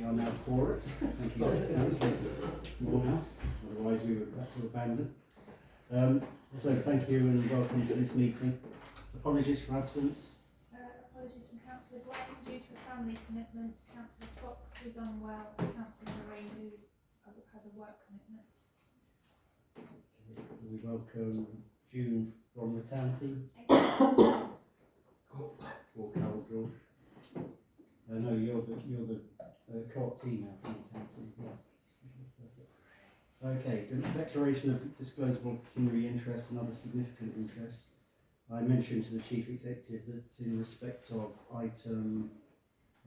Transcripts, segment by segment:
are now porous. Thank you, Morehouse. Otherwise we would have to abandon. So thank you and welcome to this meeting. Apologies for absence. Apologies from Councillor Glenn due to a family commitment, Councillor Fox who's unwell, and Councillor Lorraine who has a work commitment. We welcome June from the town team. Or Carol George. No, you're the co-op team now from the town team. Yeah. Okay, declaration of disclosable pecuniary interest and other significant interests. I mentioned to the Chief Executive that in respect of item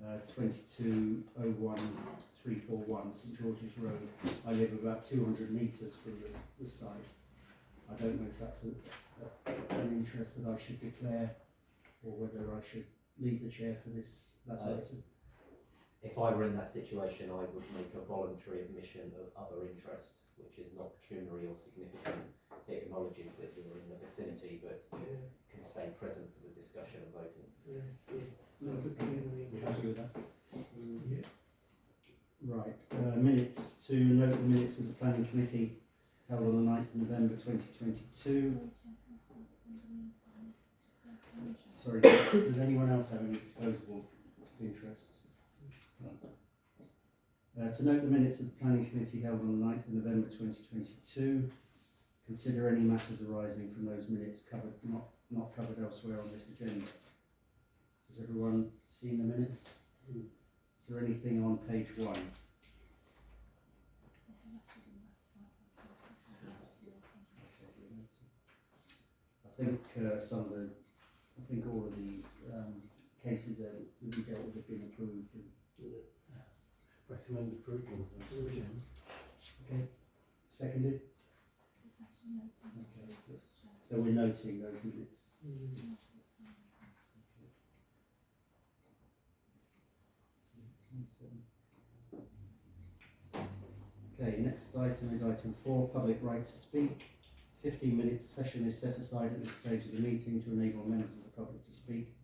2201-341 St George's Road, I live about 200 metres from the site. I don't know if that's an interest that I should declare or whether I should leave the chair for that item. If I were in that situation, I would make a voluntary admission of other interest, which is not pecuniary or significant. It acknowledges that you're in the vicinity, but can stay present for the discussion and voting. No, you happy with that? Yeah. Right. Minutes to note the minutes of the Planning Committee held on the 9th of November 2022. Sorry, does anyone else have any disclosable interests? To note the minutes of the Planning Committee held on the 9th of November 2022. Consider any matters arising from those minutes not covered elsewhere on this agenda. Has everyone seen the minutes? Is there anything on page 1? I think all of the cases that we dealt with have been approved. Recommend approval. Okay. Seconded. Okay. So we're noting those minutes. Okay, next item is item 4, public right to speak. 15 minutes session is set aside at this stage of the meeting to enable members of the public to speak.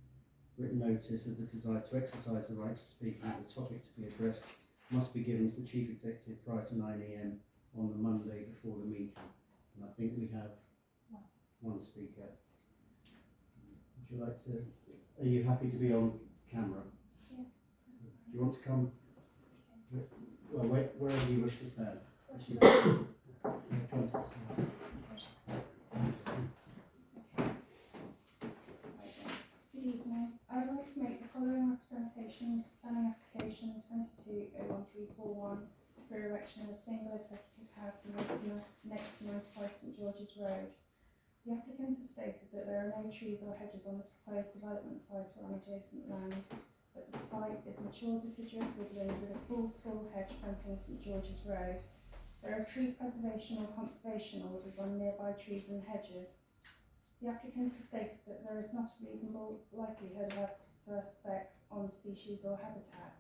Written notice of the desire to exercise the right to speak and the topic to be addressed must be given to the Chief Executive prior to 9 AM on the Monday before the meeting. And I think we have one speaker. Would you like to, are you happy to be on camera? Yeah. Do you want to come? Well, wherever you wish to stand. Come to the stand. Good evening. I would like to make the following representations: planning application 2201-341 for erection of a single executive house next to 95 St George's Road. The applicant has stated that there are no trees or hedges on the proposed development site or on adjacent land, but the site is mature deciduous woodland with a full tall hedge fronting St George's Road. There are tree preservation or conservation orders on nearby trees and hedges. The applicant has stated that there is not a reasonable likelihood of adverse effects on species or habitat,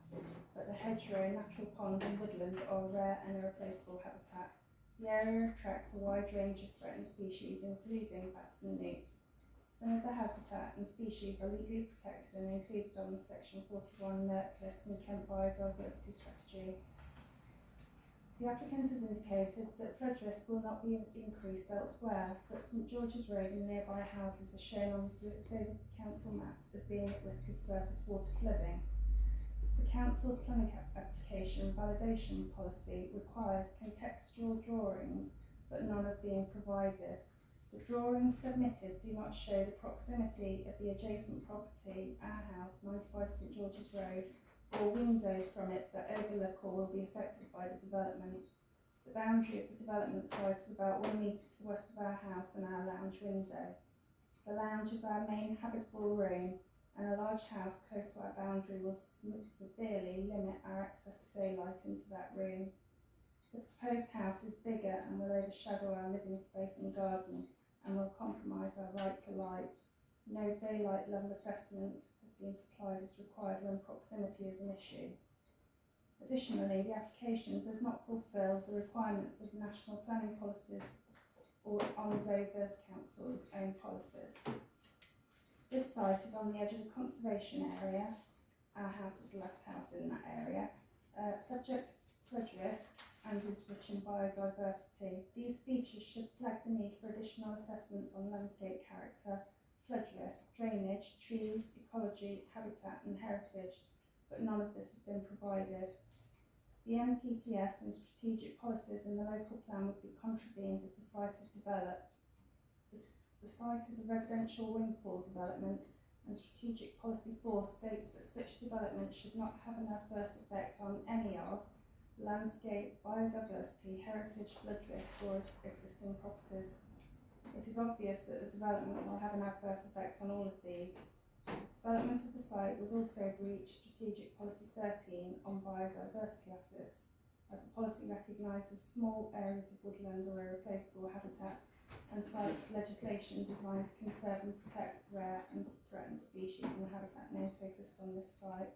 but the hedgerow, natural pond and woodland are rare and irreplaceable habitat. The area attracts a wide range of threatened species, including bats and newts. Some of the habitat and species are legally protected and included on the Section 41 NERC and Kent Biodiversity Strategy. The applicant has indicated that flood risk will not be increased elsewhere, but St George's Road and nearby houses are shown on the Dover Council maps as being at risk of surface water flooding. The Council's planning application validation policy requires contextual drawings, but none are being provided. The drawings submitted do not show the proximity of the adjacent property, our house, 95 St George's Road, or windows from it that overlook or will be affected by the development. The boundary of the development site is about 1 metre to the west of our house and our lounge window. The lounge is our main habitable room, and a large house close to our boundary will severely limit our access to daylight into that room. The proposed house is bigger and will overshadow our living space and garden, and will compromise our right to light. No daylight level assessment has been supplied as required when proximity is an issue. Additionally, the application does not fulfil the requirements of national planning policies or on Dover Council's own policies. This site is on the edge of a conservation area. Our house is the last house in that area, Subject to flood risk and is rich in biodiversity. These features should flag the need for additional assessments on landscape character, flood risk, drainage, trees, ecology, habitat and heritage, but none of this has been provided. The NPPF and strategic policies in the local plan would be contravened if the site is developed. The site is a residential wind pool development, and Strategic Policy 4 states that such development should not have an adverse effect on any of landscape, biodiversity, heritage, flood risk or existing properties. It is obvious that the development will have an adverse effect on all of these. Development of the site would also breach Strategic Policy 13 on biodiversity assets, as the policy recognises small areas of woodland or irreplaceable habitats and cites legislation designed to conserve and protect rare and threatened species and habitat known to exist on this site.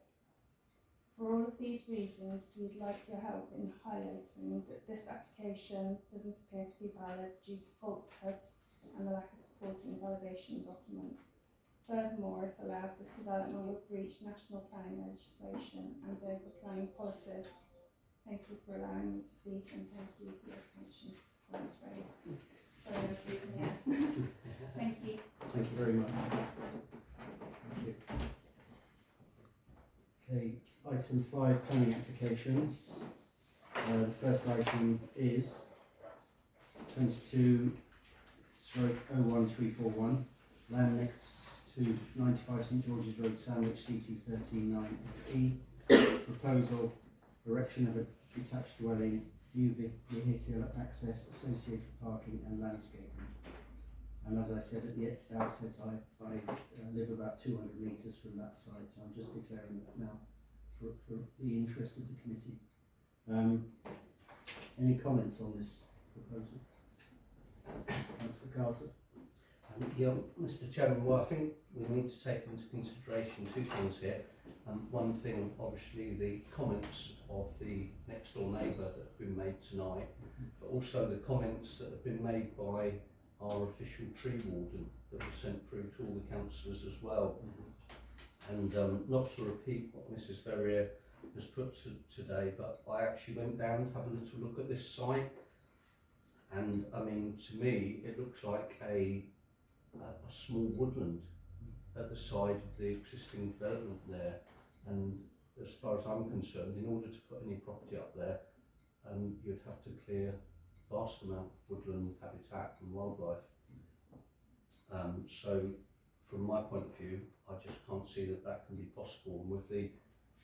For all of these reasons, we'd like your help in highlighting that this application doesn't appear to be valid due to falsehoods and the lack of supporting validation documents. Furthermore, if allowed, this development would breach national planning legislation and over planning policies. Thank you for allowing me to speak and thank you for your attention to points raised. Sorry, I was reading it. Thank you. Thank you very much. Thank you. Okay, item 5, planning applications. The first item is 22/01341, land next to 95 St George's Road, Sandwich, CT 139E. Proposal, erection of a detached dwelling, new vehicular access, associated parking and landscaping. And as I said at the outset, I live about 200 metres from that site, so I'm just declaring that now for the interest of the committee. Any comments on this proposal? Councillor Carter. Yeah, Mr. Chairman, well, I think we need to take into consideration two things here. One thing, obviously, the comments of the next door neighbour that have been made tonight, but also the comments that have been made by our official tree warden that was sent through to all the councillors as well. And not to repeat what Mrs. Ferrier has put today, but I actually went down to have a little look at this site, and I mean, to me, it looks like a small woodland at the side of the existing development there. And as far as I'm concerned, in order to put any property up there, you'd have to clear a vast amount of woodland habitat and wildlife. So from my point of view, I just can't see that can be possible. And with the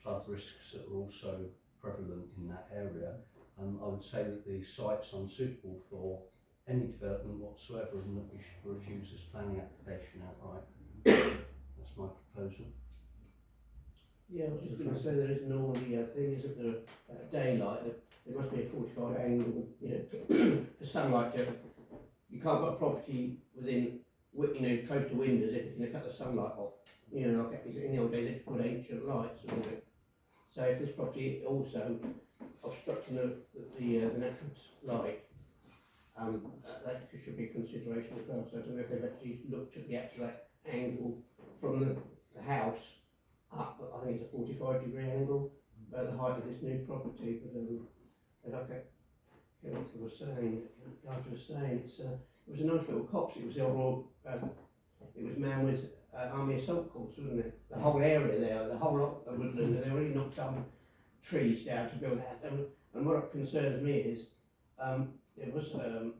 flood risks that are also prevalent in that area, I would say that the site's unsuitable for any development whatsoever, and that we should refuse this planning application outright. That's my proposal. Yeah, I was just going to say there is normally a thing, isn't there, daylight, there must be a 45 angle, you know, for sunlight to, you can't put a property within, you know, close to windows if it's going to cut the sunlight off. You know, like in the old days they just put ancient lights, wouldn't it? So if this property also obstructing the natural light, that should be a consideration as well. So I don't know if they've actually looked at the actual angle from the house up. I think it's a 45-degree angle at the height of this new property. But like Councillor was saying, it was a nice little copse. It was the old, it was Manway's Army Assault Course, wasn't it? The whole area there, the whole lot of woodland, they already knocked some trees down to build that. And what concerns me is there was some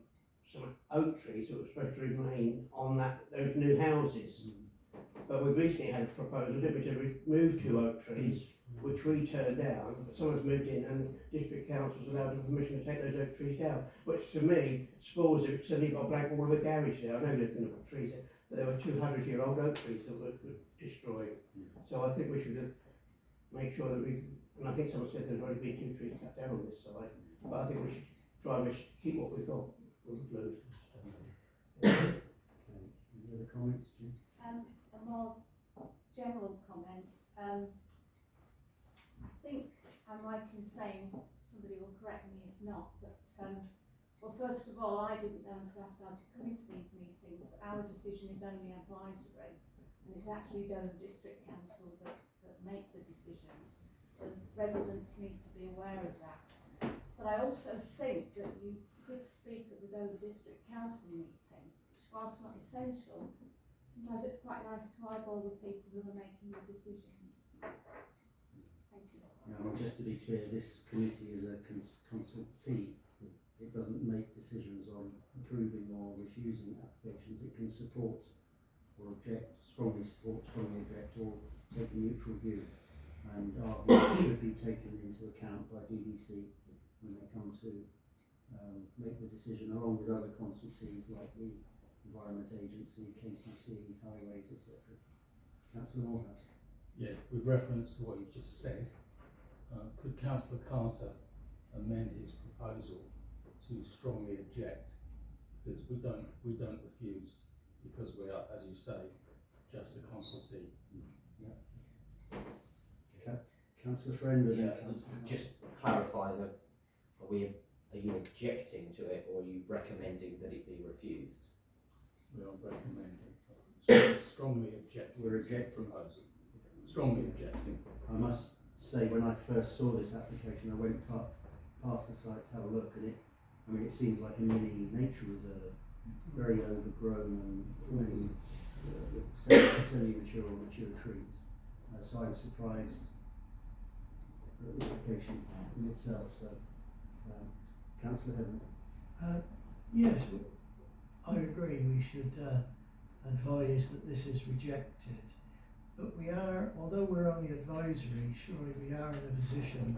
oak trees that were supposed to remain on those new houses. But we recently had a proposal, didn't we, to remove 2 oak trees, which we turned down. But someone's moved in and the district council's allowed them permission to take those oak trees down, which to me spoils it. Suddenly you've got a blank wall of a garage there. I know they're going to put trees in, but there were 200-year-old oak trees that were destroyed. So I think we should make sure that and I think someone said there's already been 2 trees cut down on this side, but I think we should try and keep what we've got. Okay. Any other comments, Jim? A more general comment. I think I'm right in saying, somebody will correct me if not, that well, first of all, I didn't know until I started coming to these meetings that our decision is only advisory, and it's actually Dover District Council that make the decision. So residents need to be aware of that. But I also think that you could speak at the Dover District Council meeting, which whilst not essential, sometimes it's quite nice to eyeball the people who are making the decisions. Thank you. Now, just to be clear, this committee is a consultee. It doesn't make decisions on approving or refusing applications. It can support or object, strongly support, strongly object, or take a neutral view. And our view should be taken into account by DDC when they come to make the decision, along with other consultees like the Environment Agency, KCC, Highways, etc. Councillor Morehouse. Yeah, with reference to what you've just said, could Councillor Carter amend his proposal to strongly object? Because we don't refuse, because we are, as you say, just a consultee. Okay. Councillor Friend, and then Yeah, Councillor just clarifying, are you objecting to it, or are you recommending that it be refused? We are recommending, strongly objecting. We're to objecting. the proposal. Strongly objecting. I must say, when I first saw this application, I went past the site to have a look, and it seems like a mini nature reserve, very overgrown and many semi-mature or mature trees. So I was surprised at the application in itself. So, Councillor Heaven. Yes, I agree we should advise that this is rejected, but we are, although we're only advisory, surely we are in a position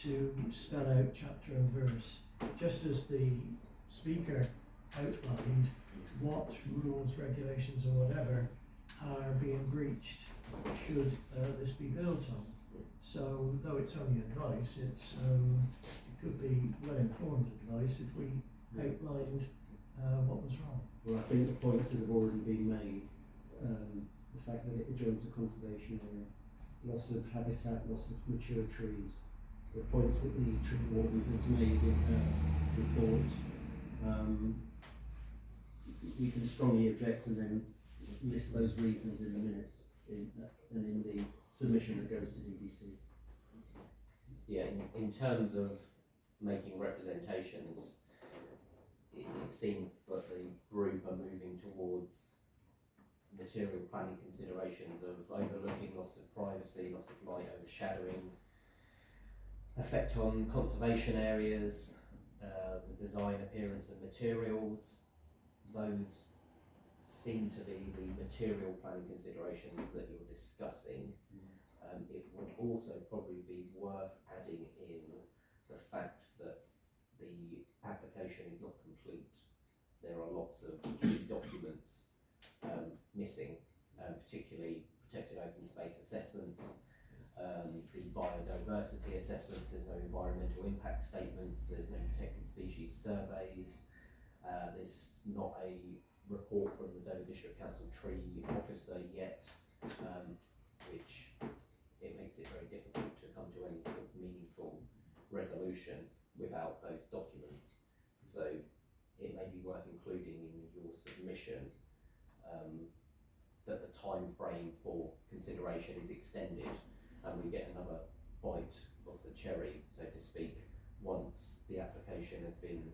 to spell out chapter and verse, just as the speaker outlined what rules, regulations or whatever are being breached should this be built on. So though it's only advice, it could be well-informed advice if we outlined what was wrong. Well, I think the points that have already been made, the fact that it adjoins a conservation area, loss of habitat, loss of mature trees, the points that the tree warden has made in her report, we can strongly object and then list those reasons in the minutes and in the submission that goes to DDC. Yeah, in terms of making representations, it seems that the group are moving towards material planning considerations of overlooking loss of privacy, loss of light overshadowing, effect on conservation areas, the design, appearance of materials. Those seem to be the material planning considerations that you're discussing. It would also probably be worth adding in the fact that the application is not complete. There are lots of key documents missing, particularly protected open space assessments, the biodiversity assessments. There's no environmental impact statements, there's no protected species surveys, there's not a report from the Dover District Council tree officer yet, which it makes it very difficult to come to any sort of meaningful resolution without those documents. So it may be worth including in your submission that the time frame for consideration is extended and we get another bite of the cherry, so to speak, once the application has been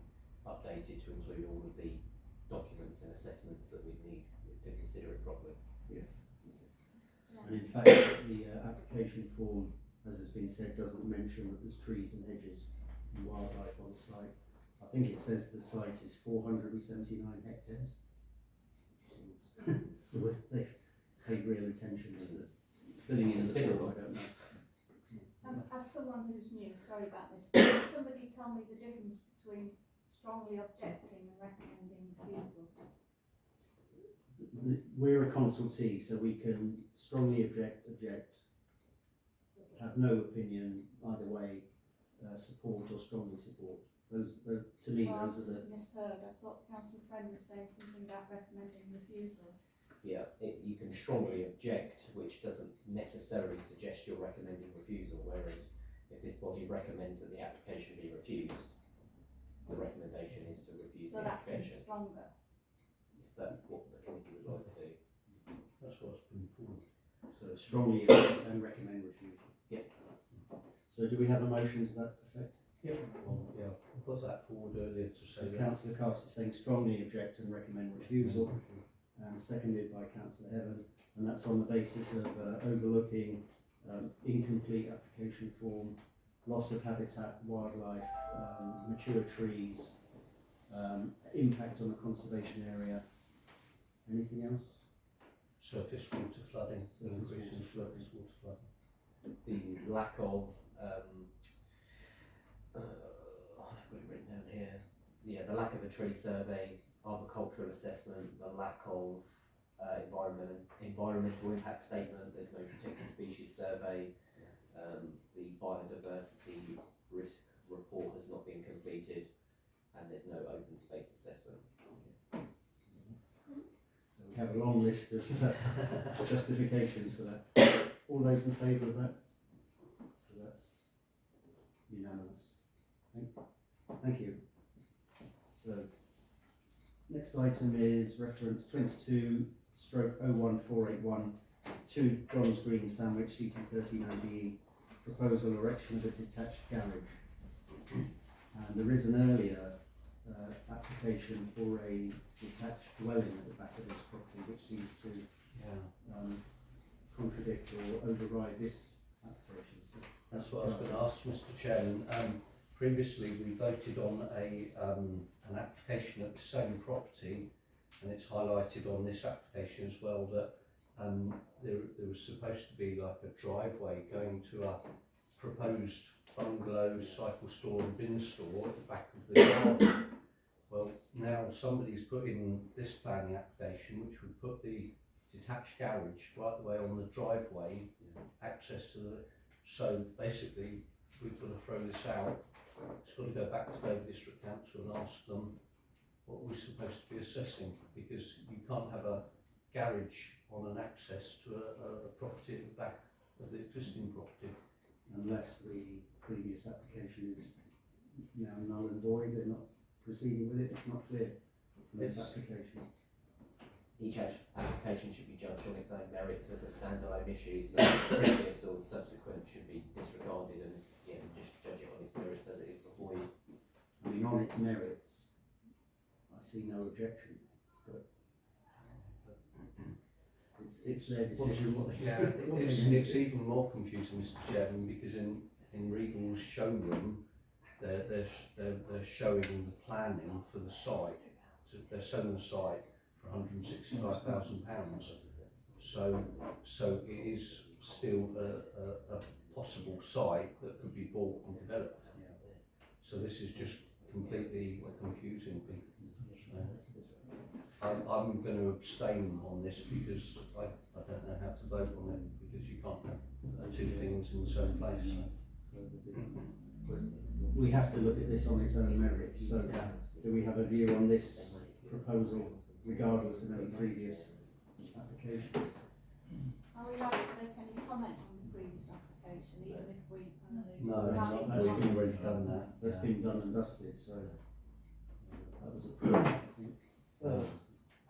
updated to include all of the documents and assessments that we need to consider it properly. Yeah. And in fact, the application form, as has been said, doesn't mention that there's trees and hedges and wildlife on the site. I think it says the site is 479 hectares. So they've paid real attention to the filling in the form, I don't know. As someone who's new, sorry about this, can somebody tell me the difference between strongly objecting and recommending refusal? We're a consultee, so we can strongly object, have no opinion either way, support or strongly support. Those to me, Well, those are the... misheard. I thought Councillor Friend was saying something about recommending refusal. Yeah, you can strongly object, which doesn't necessarily suggest you're recommending refusal, whereas if this body recommends that the application be refused, the recommendation is to refuse So the that seems application, stronger. if that's what the committee would like to do. That's what's been forward. So strongly object and recommend refusal. Yeah. So do we have a motion to that effect? Well, yeah, I put that forward earlier to So say that. councillor Castle saying strongly object and recommend refusal, and seconded by councillor Heaven, and that's on the basis of overlooking incomplete application form, loss of habitat, wildlife, mature trees, impact on the conservation area. Anything else? Surface water flooding, Surface increase in water surface water flooding. The lack of, I've got it written down here. Yeah, the lack of a tree survey, arboricultural assessment, the lack of environmental impact statement, there's no protected species survey, the biodiversity risk report has not been completed, and there's no open space assessment. So we have a long list of justifications for that. All those in favour of that? So that's unanimous. Thank you. So next item is reference 22/01481 to Johns Green Sandwich CT13ODE, proposal erection of a detached garage. And there is an earlier application for a detached dwelling at the back of this property, which seems to contradict or override this application. So That's what I was going to ask, Mr. Chairman. Previously, we voted on an application at the same property, and it's highlighted on this application as well that there was supposed to be like a driveway going to a proposed bungalow, cycle store and bin store at the back of the garden. Well, now somebody's put in this planning application which would put the detached garage right the way on the driveway, access to the, so basically we've got to throw this out. It's got to go back to Dover District Council and ask them what we're supposed to be assessing, because you can't have a garage on an access to a property at the back of the existing property. unless the previous application is now null and void, they're not proceeding with it, it's not clear from this application. Each application should be judged on its own merits as a standalone issue, so previous or subsequent should be disregarded and just judge it on its merits as it is before you. I mean, on its merits, I see no objection, but it's their decision what they do. It's even more confusing, Mr. Chairman, because in Regal's showroom, they're showing the planning for the site. They're selling the site for £165,000. So it is still a possible site that could be bought and developed. So this is just completely confusing. I'm going to abstain on this because I don't know how to vote on it, because you can't have two things in the same place. We have to look at this on its own merits, so do we have a view on this proposal regardless of any previous applications? Are we allowed to make any comment on the previous application, even if we? No, we've already done that. That's been done and dusted, so that was approved, I think.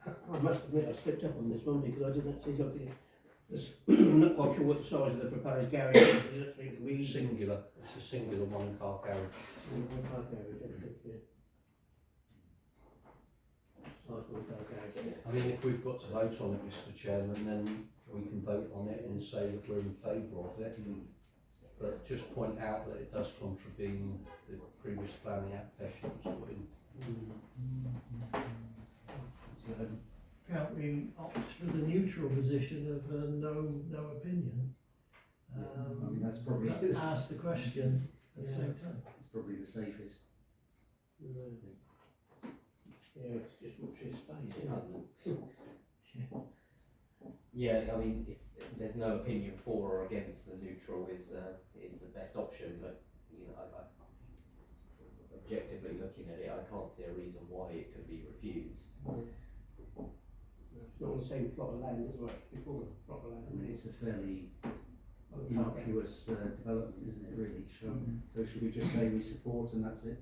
I must admit I slipped up on this one because I didn't actually look at it. I'm not quite sure what the size of the proposed garage is. It's actually really Singular. It's a singular one-car garage. one-car garage, I think, yeah. Size one-car garage. I mean, if we've got to vote on it, Mr. Chairman, then we can vote on it and say that we're in favour of it. But just point out that it does contravene the previous planning application that was put in. Can't we opt for the neutral position of no opinion? I mean, that's probably But ask the question at the same time. it's probably the safest. Yeah, it's just watch this space, isn't it? Yeah, I mean, if there's no opinion for or against, the neutral is the best option. But objectively looking at it, I can't see a reason why it could be refused. It's not on the same plot of land as well before the plot of land. I mean, it's a fairly innocuous development, isn't it, really? So should we just say we support and that's it?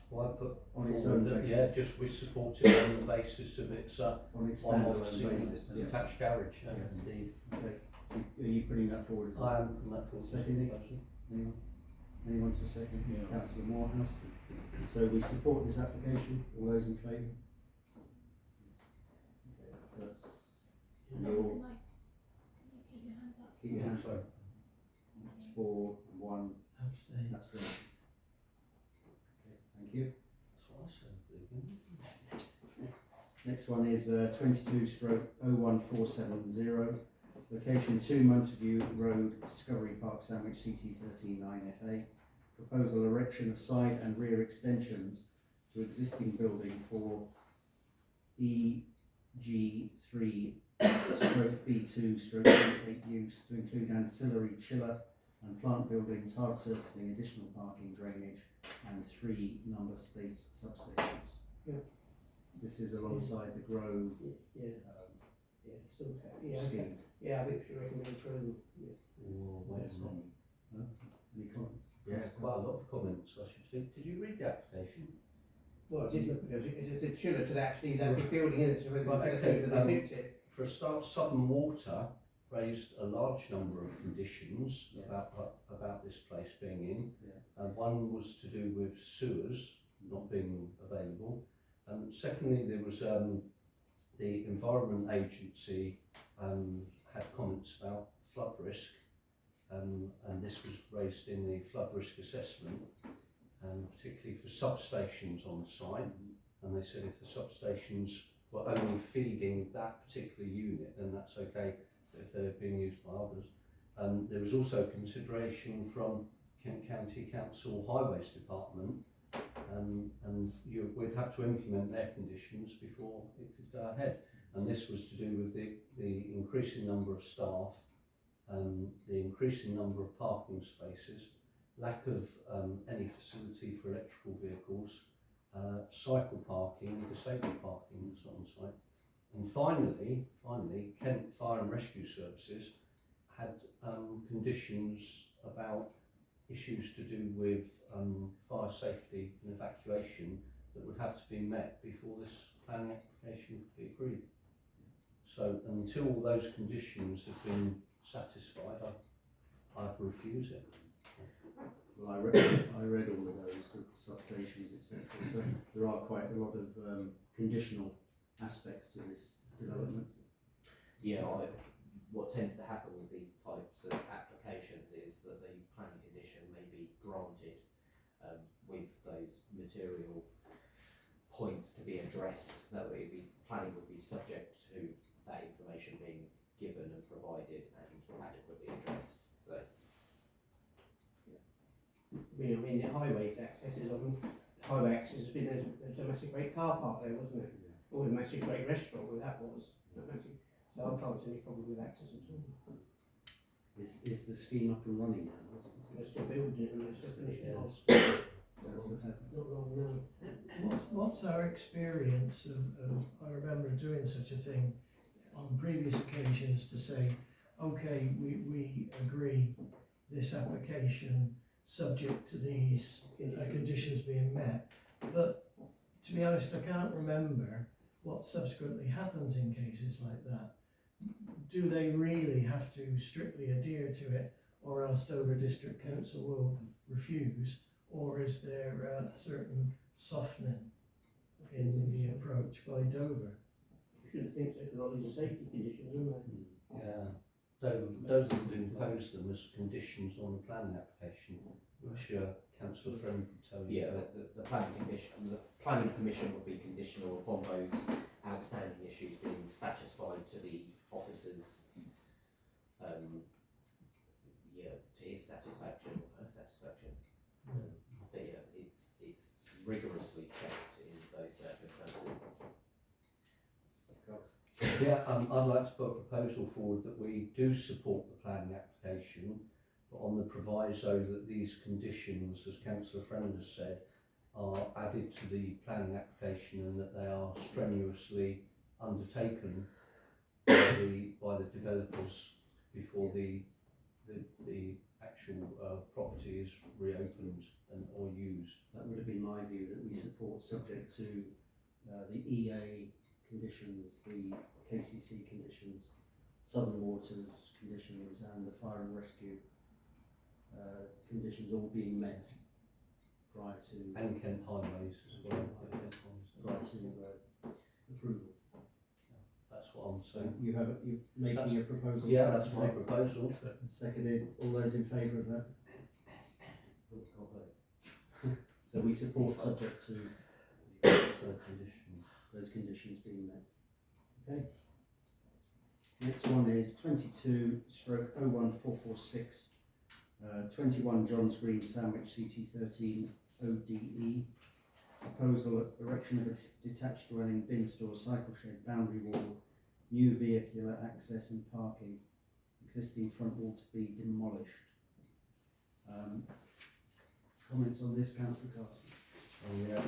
Well, I put On its forward own that, basis. yeah, just we support it on the basis of its On its one-off standalone single basis? detached garage. Yeah. Indeed. Okay. Are you putting that forward as I a am putting that forward. Seconding. Proposal. anyone? Anyone to second? Yeah. Councillor Morehouse. So we support this application. All those in favour? Okay, that's your, Like, keep your hands up. keep your hands Sorry. up. That's 4, 1, Abstain. abstain. Okay, thank you. That's what I said at the beginning. Next one is 22/01470. Location 2 Montague Road, Discovery Park, Sandwich, CT 139FA. Proposal erection of side and rear extensions to existing building for EG3/B2/8 use to include ancillary chiller and plant buildings, hard surfacing, additional parking, drainage, and 3 number state substations. Yeah. This is alongside the Grove Yeah, so, yeah, scheme. yeah, I think we should recommend approval, yeah. Oh, wait a minute. No? Any comments? Yeah, quite a lot of comments, I should think. Did you read the application? Well, I did look at it, it's a chiller to actually that big building, isn't it, so whether Right, it's okay, they picked it. For a start, Southern Water raised a large number of conditions Yeah. about this place being in. Yeah. One was to do with sewers not being available. Secondly, there was the Environment Agency had comments about flood risk, and this was raised in the flood risk assessment, particularly for substations on site. And they said if the substations were only feeding that particular unit, then that's okay. But if they're being used by others, there was also consideration from Kent County Council Highways Department, and we'd have to implement their conditions before it could go ahead. And this was to do with the increasing number of staff, the increasing number of parking spaces, lack of any facility for electrical vehicles, cycle parking, disabled parking that's on site. And finally, Kent Fire and Rescue Services had conditions about issues to do with fire safety and evacuation that would have to be met before this planning application could be agreed. So until those conditions have been satisfied, I'd refuse it. Well, I read all of those, the substations, etc. So there are quite a lot of conditional aspects to this development. Yeah, what tends to happen with these types of applications is that the planning condition may be granted with those material points to be addressed. That way, planning would be subject to that information being given and provided and adequately addressed. So, I mean, the highways accesses on highway access has been there's a massive great car park there, wasn't it? Or a massive great restaurant where that was. So I can't see any problem with access at all. Is the scheme up and running now? They're still building it and they're still finishing it off. Not long, no. What's our experience of, I remember doing such a thing on previous occasions to say, okay, we agree this application subject to these conditions being met, but to be honest, I can't remember what subsequently happens in cases like that. Do they really have to strictly adhere to it, or else Dover District Council will refuse, or is there a certain softening in the approach by Dover? You shouldn't think so, because all these are safety conditions, aren't they? Yeah, Dover would impose them as conditions on the planning application, which Councillor Friend would tell you. yeah, the planning commission would be conditional upon those outstanding issues being satisfied to the officer's, to his satisfaction or her satisfaction. But yeah, it's rigorously checked in those circumstances. Yeah, I'd like to put a proposal forward that we do support the planning application, but on the proviso that these conditions, as Councillor Friend has said, are added to the planning application and that they are strenuously undertaken by the developers before the actual property is reopened or used. That would have been my view, that we support subject to the EA conditions, the KCC conditions, Southern Waters conditions and the fire and rescue conditions all being met prior to And Kent Highways as well. prior to approval. That's what I'm saying. You're making a proposal. Yeah, to that's that my effect? proposal. Seconded. All those in favour of that? Oh, can't vote. So we support subject to those conditions being met. Okay. Next one is 22/01446, 21 Johns Green, Sandwich, CT13 ODE. Proposal erection of a detached dwelling, bin store, cycle shed, boundary wall, new vehicular access and parking, existing front wall to be demolished. Comments on this, Councillor Carson? Oh, yeah.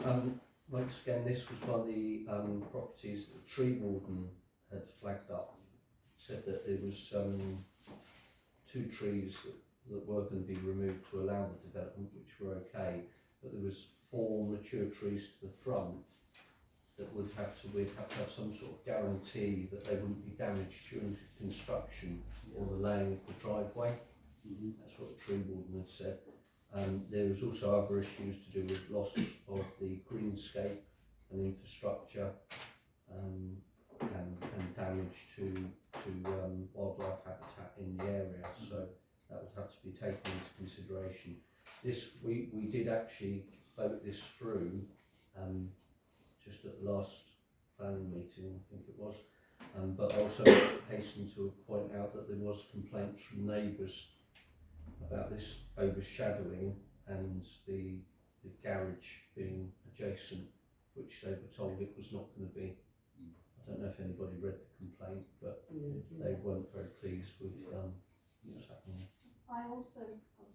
Once again, this was one of the properties that the tree warden had flagged up. Said that there was 2 trees that were going to be removed to allow the development, which were okay, but there was 4 mature trees to the front that we'd have to have some sort of guarantee that they wouldn't be damaged during construction or the laying of the driveway. That's what the tree warden had said. There was also other issues to do with loss of the greenscape and infrastructure, and damage to wildlife habitat in the area. So that would have to be taken into consideration. This we did actually vote this through just at the last planning meeting, I think it was. But also hasten to point out that there was complaints from neighbours about this overshadowing and the garage being adjacent, which they were told it was not going to be. I don't know if anybody read the complaint, but they weren't very pleased with what's happening. I also,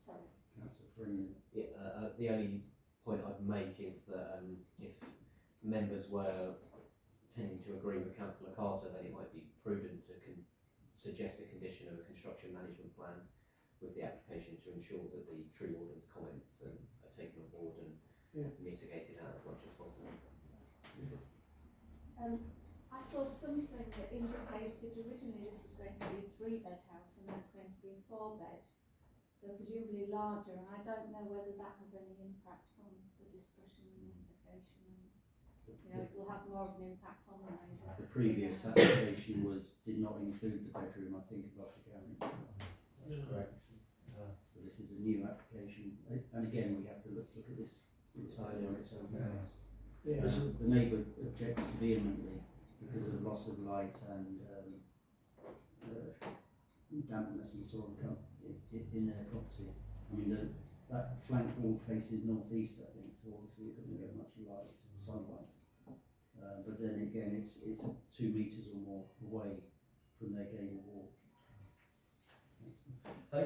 sorry. Councillor Freeman. Yeah, the only point I'd make is that if members were tending to agree with Councillor Carter, then it might be prudent to suggest a condition of a construction management plan with the application to ensure that the tree warden's comments are taken on board and mitigated out as much as possible. I saw something that indicated originally this was going to be a 3-bed house and now it's going to be a 4-bed, so presumably larger, and I don't know whether that has any impact on the discussion and the application. You know, it will have more of an impact on the neighbours. The previous application did not include the bedroom, I think, of Upper County. That's correct. So this is a new application, and again we have to look at this entirely on its own merits. The neighbour objects vehemently because of loss of light and dampness and so on in their property. I mean, that flank wall faces northeast, I think, so obviously it doesn't get much light, sunlight. But then again, it's 2 metres or more away from their gable wall.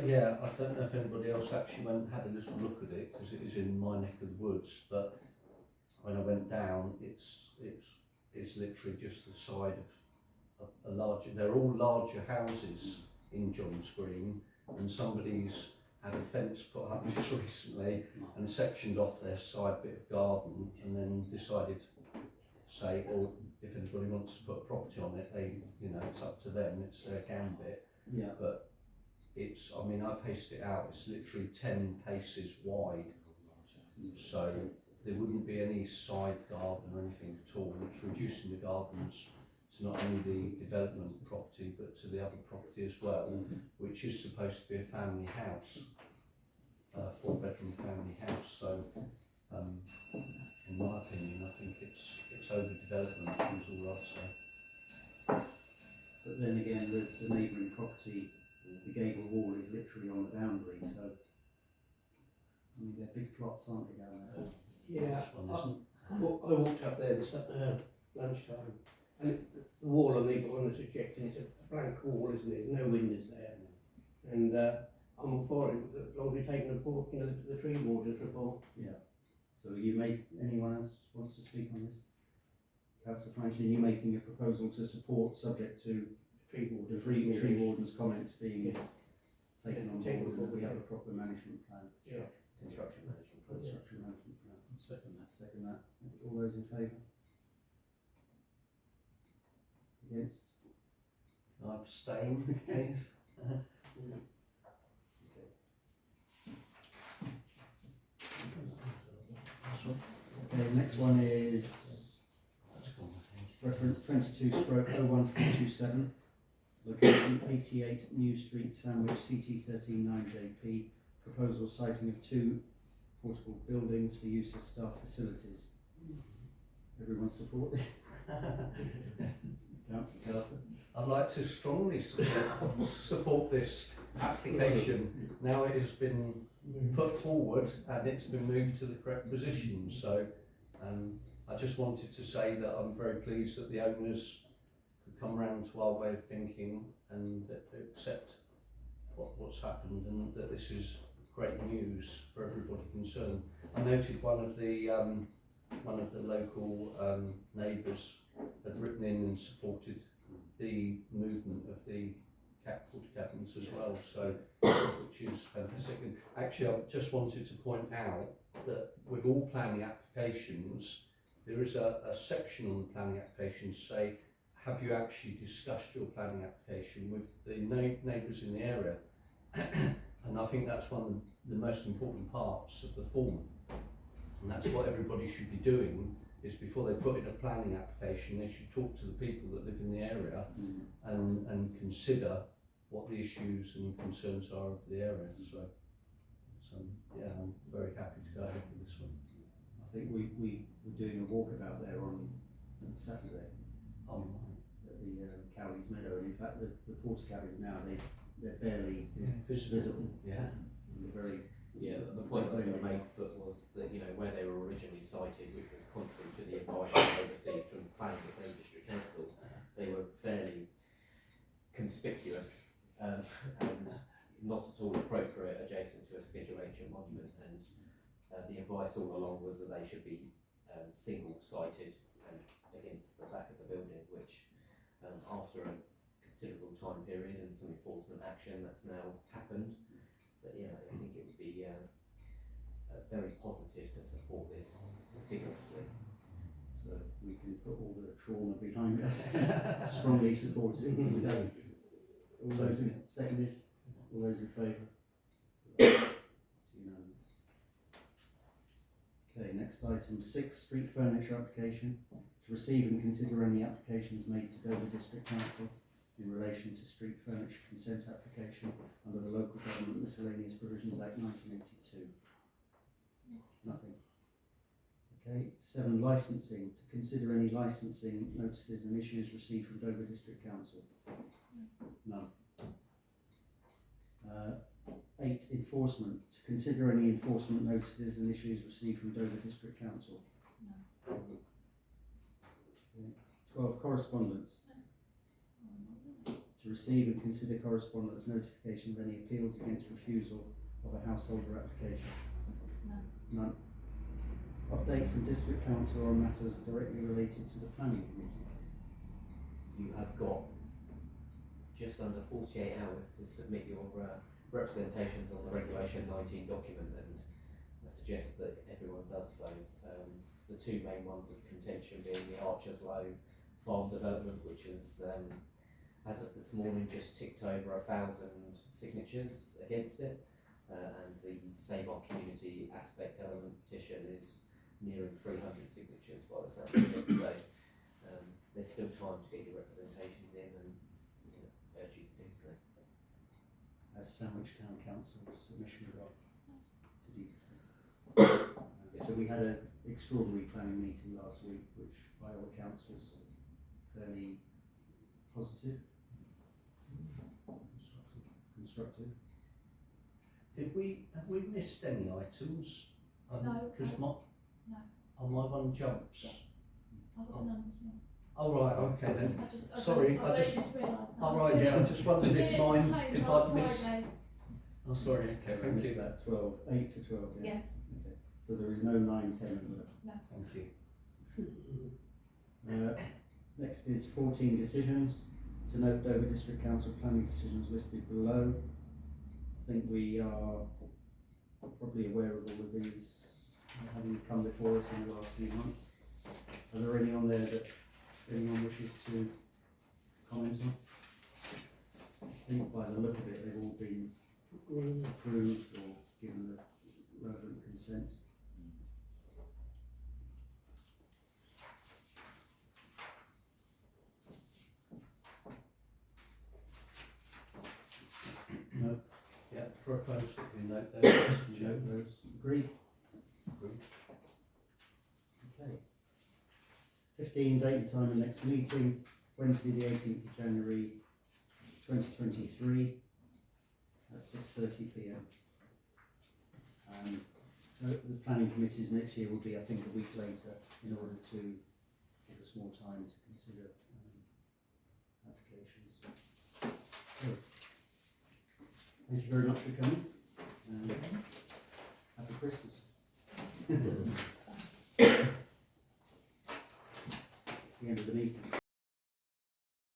Yeah, I don't know if anybody else actually went and had a little look at it, because it is in my neck of the woods, but when I went down, it's literally just the side of a larger, they're all larger houses in Johns Green, and somebody's had a fence put up just recently and sectioned off their side bit of garden, and then decided to say, oh, if anybody wants to put a property on it, it's up to them, it's their gambit. Yeah. But it's, I mean, I paced it out, it's literally 10 paces wide, so there wouldn't be any side garden or anything at all. It's reducing the gardens to not only the development property but to the other property as well, which is supposed to be a family house, 4-bedroom family house. So in my opinion, I think it's overdevelopment is all I'd say. But then again, the neighbouring property, the gable wall is literally on the boundary, so I mean they're big plots, aren't they, down there? Yeah, This one isn't. I walked up there this lunchtime, and the wall on the one that's objecting, it's a blank wall, isn't it? There's no windows there, and I'm all for it as long as we take the report, the tree warden's report. Yeah. So anyone else wants to speak on this? Councillor Franklin, you're making a proposal to support subject to Tree warden. the tree warden's comments being taken on Taken board, on and that we board, have a proper management plan. Yeah. Construction management plan. Construction management plan. Second that. Second that. All those in favour? Against? I abstain, please. Okay, next one is reference 22/01327, location 88 New Street, Sandwich, CT 139JP, proposal siting of 2 portable buildings for use as staff facilities. Everyone support this? Councillor Carter? I'd like to strongly support this application. Now it has been put forward and it's been moved to the correct position. So I just wanted to say that I'm very pleased that the owners could come round to our way of thinking and accept what's happened, and that this is great news for everybody concerned. I noted one of the local neighbours had written in and supported the movement of the porta cabins as well, so which is fantastic. And actually, I just wanted to point out that with all planning applications, there is a section on the planning application to say, have you actually discussed your planning application with the neighbours in the area? And I think that's one of the most important parts of the form, and that's what everybody should be doing. Is before they put in a planning application, they should talk to the people that live in the area and consider what the issues and concerns are of the area. So yeah, I'm very happy to go ahead with this one. I think we were doing a walkabout there on Saturday Oh, at the Cowley's Meadow, and in fact the porta cabins now they're barely visible. Yeah. And they're very The point I was going to make was that, you know, where they were originally cited, which was contrary to the advice they received from the Planning and District Council, they were fairly conspicuous and not at all appropriate adjacent to a Schedule H monument, and the advice all along was that they should be single-sited and against the back of the building, which after a considerable time period and some enforcement action, that's now happened. But yeah, I think it would be very positive to support this vigorously. So we can put all the trauma behind us. Strongly supported. So, all those in seconded? All those in favour? It's unanimous. Okay, next item 6, street furniture application. To receive and consider any applications made to Dover District Council in relation to street furniture consent application under the Local Government Miscellaneous Provisions Act 1982. Nothing. Okay, 7, licensing. To consider any licensing notices and issues received from Dover District Council. None. 8, enforcement. To consider any enforcement notices and issues received from Dover District Council. No. 12, correspondence. To receive and consider correspondence notification of any appeals against refusal of a householder application. None. Update from District Council on matters directly related to the Planning Committee. You have got just under 48 hours to submit your representations on the Regulation 19 document, and I suggest that everyone does so. The 2 main ones of contention being the Archers Low farm development, which is as of this morning just ticked over 1,000 signatures against it, and the Save Our Community Aspect Element petition is nearing 300 signatures by the sound of it. So there's still time to get your representations in, and urge you to do so. As Sandwich Town Council's submission got to DDC. So we had an extraordinary planning meeting last week, which by all accounts was fairly positive, constructive. Have we missed any items? No. Because No. on my one jumps. I've got none this morning. Oh right, okay then. I just realised that. Oh right, yeah. I just wondered if mine, if I'd missed. Friday. Oh sorry. Okay, I thank missed you. that 12, 8 to 12. Yeah. Okay. So there is no 9, 10 and 11. Thank you. Next is 14 decisions. To note Dover District Council planning decisions listed below. I think we are probably aware of all of these having come before us in the last few months. Are there any on there that anyone wishes to comment on? think by the look of it, they've all been approved or given the relevant consent. No, Yeah, propose that we note those, Mr. note Chairman. those. Agreed. Agreed. Okay. 15, date and time of next meeting, Wednesday the 18th of January 2023 at 6:30 p.m. The planning committees next year will be, I think, a week later in order to give us more time to consider applications. So, thank you very much for coming and happy Christmas.